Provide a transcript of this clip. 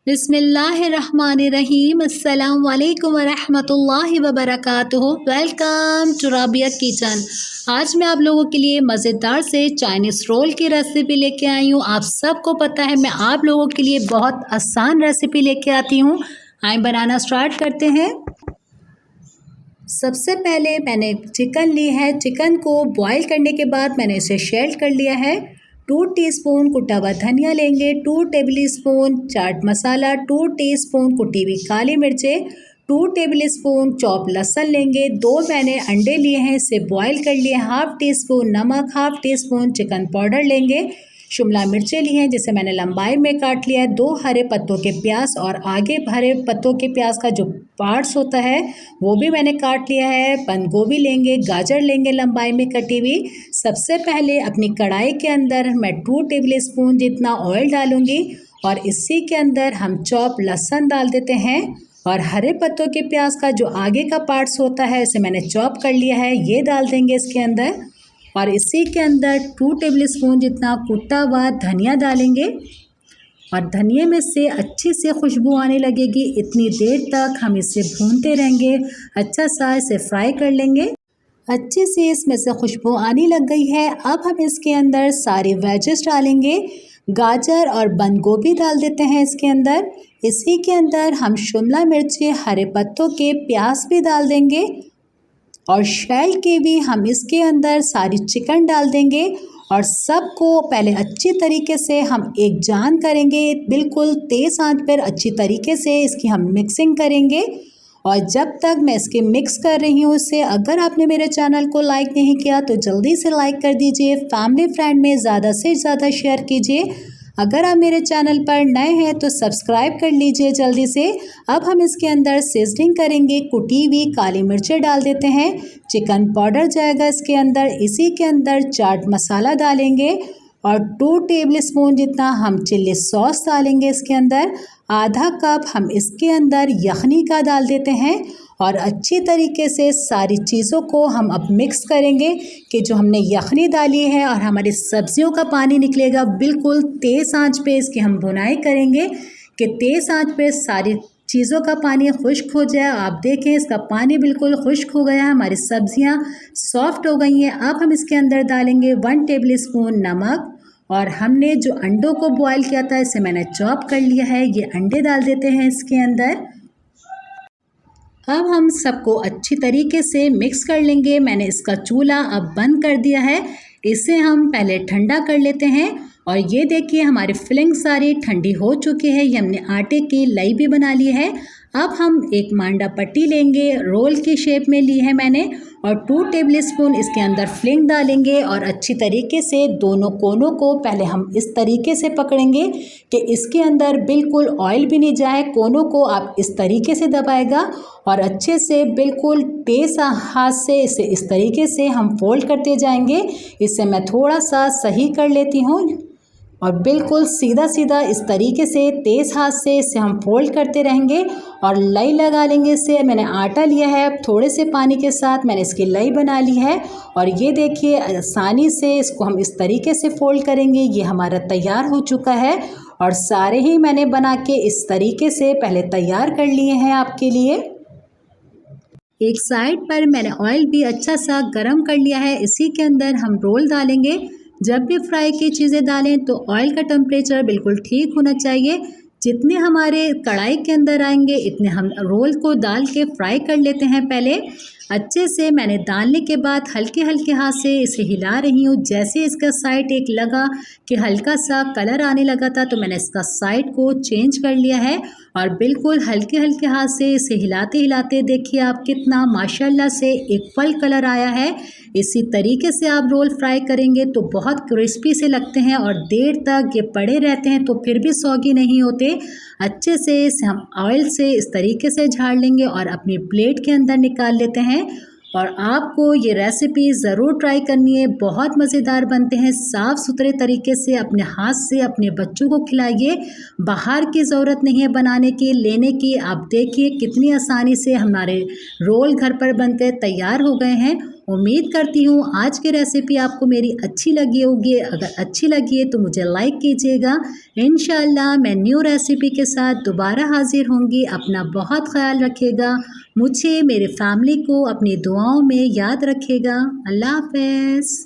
बिस्मिल्लाहिर्रहमानिर्रहीम। अस्सलाम वालेकुम वरहमतुल्लाहि वबरकातुहू। Welcome to Rabia kitchen. आज मैं आप लोगों के लिए मज़ेदार से चाइनीज़ रोल की रेसिपी लेके आई हूँ। आप सबको पता है मैं आप लोगों के लिए बहुत आसान रेसिपी लेके आती हूँ। आइए बनाना स्टार्ट करते हैं। सबसे पहले मैंने चिकन ली है। चिकन को बॉईल करने के बाद मैंने इसे शेल्ड कर लिया है। 2 टीस्पून कुटा हुआ धनिया लेंगे, 2 टेबलस्पून चाट मसाला, 2 टीस्पून कुटी हुई काली मिर्चें, 2 टेबलस्पून चॉप लहसुन लेंगे। 2 मैंने अंडे लिए हैं, इसे बॉईल कर लिए। हाफ़ टी स्पून नमक, half tea spoon chicken powder लेंगे। शिमला मिर्चें ली हैं जिसे मैंने लंबाई में काट लिया है। 2 हरे पत्तों के प्याज और आगे हरे पत्तों के प्याज का जो पार्ट्स होता है वो भी मैंने काट लिया है। बंद गोभी लेंगे, गाजर लेंगे लंबाई में कटी हुई। सबसे पहले अपनी कढ़ाई के अंदर मैं 2 टेबलस्पून जितना ऑयल डालूंगी और इसी के अंदर हम चॉप लहसुन डाल देते हैं और हरे पत्तों के प्याज का जो आगे का पार्ट्स होता है इसे मैंने चॉप कर लिया है, ये डाल देंगे इसके अंदर। और इसी के अंदर 2 टेबलस्पून जितना कुटा हुआ धनिया डालेंगे और धनिये में से अच्छी से खुशबू आने लगेगी। इतनी देर तक हम इसे भूनते रहेंगे, अच्छा सा इसे फ्राई कर लेंगे। अच्छे से इसमें से खुशबू आने लग गई है। अब हम इसके अंदर सारे वेजेस डालेंगे। गाजर और बंद गोभी डाल देते हैं इसके अंदर। इसी के अंदर हम शिमला मिर्ची, हरे पत्तों के प्याज भी डाल देंगे और शैल के भी हम इसके अंदर सारी चिकन डाल देंगे और सबको पहले अच्छी तरीके से हम एक जान करेंगे। बिल्कुल तेज़ आंच पर अच्छी तरीके से इसकी हम मिक्सिंग करेंगे। और जब तक मैं इसके मिक्स कर रही हूँ इसे, अगर आपने मेरे चैनल को लाइक नहीं किया तो जल्दी से लाइक कर दीजिए। फैमिली फ्रेंड में ज़्यादा से ज़्यादा शेयर कीजिए। अगर आप मेरे चैनल पर नए हैं तो सब्सक्राइब कर लीजिए जल्दी से। अब हम इसके अंदर सीजनिंग करेंगे। कुटी हुई काली मिर्चें डाल देते हैं, चिकन पाउडर जाएगा इसके अंदर। इसी के अंदर चाट मसाला डालेंगे और 2 टेबलस्पून जितना हम चिल्ली सॉस डालेंगे इसके अंदर। आधा कप हम इसके अंदर यखनी का डाल देते हैं और अच्छी तरीके से सारी चीज़ों को हम अब मिक्स करेंगे कि जो हमने यखनी डाली है और हमारी सब्जियों का पानी निकलेगा। बिल्कुल तेज़ आंच पे इसकी हम भुनाई करेंगे कि तेज़ आंच पे सारी चीज़ों का पानी खुश्क हो जाए। आप देखें इसका पानी बिल्कुल खुश्क हो गया है, हमारी सब्जियां सॉफ्ट हो गई हैं। अब हम इसके अंदर डालेंगे 1 टेबलस्पून नमक और हमने जो अंडों को बॉईल किया था इसे मैंने चॉप कर लिया है, ये अंडे डाल देते हैं इसके अंदर। अब हम सबको अच्छी तरीके से मिक्स कर लेंगे। मैंने इसका चूल्हा अब बंद कर दिया है, इसे हम पहले ठंडा कर लेते हैं। और ये देखिए हमारी फिलिंग सारी ठंडी हो चुकी है। ये हमने आटे की लई भी बना ली है। अब हम एक मांडा पट्टी लेंगे, रोल की शेप में ली है मैंने, और 2 टेबलस्पून इसके अंदर फिलिंग डालेंगे और अच्छी तरीके से दोनों कोनों को पहले हम इस तरीके से पकड़ेंगे कि इसके अंदर बिल्कुल ऑयल भी नहीं जाए। कोनों को आप इस तरीके से दबाएगा और अच्छे से बिल्कुल तेज़ हाथ से इसे इस तरीके से हम फोल्ड करते जाएंगे। इसे मैं थोड़ा सा सही कर लेती हूँ और बिल्कुल सीधा सीधा इस तरीके से तेज़ हाथ से इसे हम फोल्ड करते रहेंगे और लई लगा लेंगे इसे। मैंने आटा लिया है, थोड़े से पानी के साथ मैंने इसकी लई बना ली है और ये देखिए आसानी से इसको हम इस तरीके से फोल्ड करेंगे। ये हमारा तैयार हो चुका है और सारे ही मैंने बना के इस तरीके से पहले तैयार कर लिए हैं आपके लिए। एक साइड पर मैंने ऑयल भी अच्छा सा गरम कर लिया है, इसी के अंदर हम रोल डालेंगे। जब भी फ्राई की चीज़ें डालें तो ऑयल का टेम्परेचर बिल्कुल ठीक होना चाहिए। जितने हमारे कढ़ाई के अंदर आएंगे इतने हम रोल को डाल के फ्राई कर लेते हैं पहले अच्छे से। मैंने डालने के बाद हल्के हल्के हाथ से इसे हिला रही हूँ। जैसे इसका साइड एक लगा कि हल्का सा कलर आने लगा था तो मैंने इसका साइड को चेंज कर लिया है और बिल्कुल हल्के हल्के हाथ से इसे हिलाते हिलाते देखिए आप कितना माशाल्लाह से एक फल कलर आया है। इसी तरीके से आप रोल फ्राई करेंगे तो बहुत क्रिस्पी से लगते हैं और देर तक ये पड़े रहते हैं तो फिर भी सौगी नहीं होते। अच्छे से इसे हम ऑयल से इस तरीके से झाड़ लेंगे और अपनी प्लेट के अंदर निकाल लेते हैं। और आपको ये रेसिपी ज़रूर ट्राई करनी है, बहुत मज़ेदार बनते हैं। साफ़ सुथरे तरीके से अपने हाथ से अपने बच्चों को खिलाइए, बाहर की ज़रूरत नहीं है बनाने की लेने की। आप देखिए कितनी आसानी से हमारे रोल घर पर बनकर तैयार हो गए हैं उम्मीद करती हूँ आज की रेसिपी आपको मेरी अच्छी लगी होगी। अगर अच्छी लगी है तो मुझे लाइक कीजिएगा। इंशाल्लाह मैं न्यू रेसिपी के साथ दोबारा हाजिर होंगी। अपना बहुत ख्याल रखिएगा। मुझे मेरे फैमिली को अपनी दुआओं में याद रखिएगा। अल्लाह हाफ़िज़।